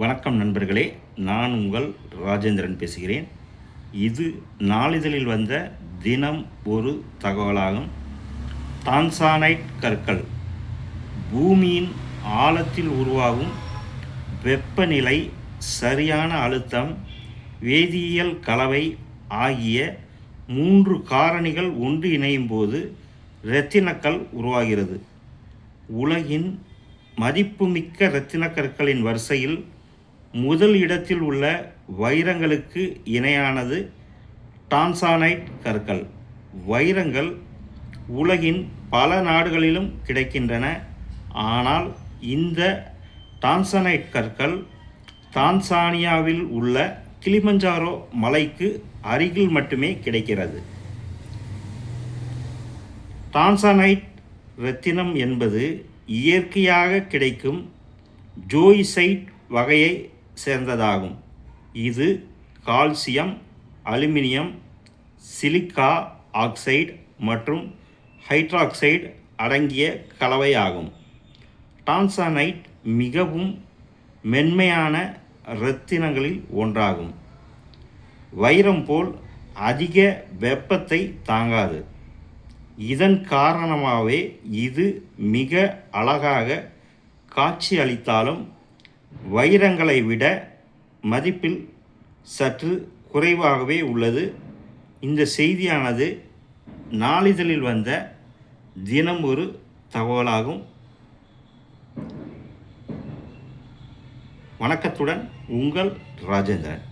வணக்கம் நண்பர்களே, நான் உங்கள் ராஜேந்திரன் பேசுகிறேன். இது நாளிதழில் வந்த தினம் ஒரு தகவலாகும். டான்சானைட் கற்கள் பூமியின் ஆழத்தில் உருவாகும் வெப்பநிலை, சரியான அழுத்தம், வேதியியல் கலவை ஆகிய 3 காரணிகள் ஒன்று இணையும் போது இரத்தினக்கல் உருவாகிறது. உலகின் மதிப்புமிக்க இரத்தினக்கற்களின் வரிசையில் முதல் இடத்தில் உள்ள வைரங்களுக்கு இணையானது டான்சானைட் கற்கள். வைரங்கள் உலகின் பல நாடுகளிலும் கிடைக்கின்றன. ஆனால் இந்த டான்சானைட் கற்கள் தான்சானியாவில் உள்ள கிளிமஞ்சாரோ மலைக்கு அருகில் மட்டுமே கிடைக்கிறது. டான்சானைட் இரத்தினம் என்பது இயற்கையாக கிடைக்கும் ஜோயிசைட் வகையை சேர்ந்ததாகும். இது கால்சியம், அலுமினியம், சிலிக்கா ஆக்சைடு மற்றும் ஹைட்ராக்சைடு அடங்கிய கலவையாகும். டான்சானைட் மிகவும் மென்மையான இரத்தினங்களில் ஒன்றாகும். வைரம் போல் அதிக வெப்பத்தை தாங்காது. இதன் காரணமாகவே இது மிக அழகாக காட்சி அளித்தாலும் வைரங்களை விட மதிப்பில் சற்று குறைவாகவே உள்ளது. இந்த செய்தியானது நாளிதழில் வந்த தினம் ஒரு தகவலாகும். வணக்கத்துடன் உங்கள் ராஜேந்திரன்.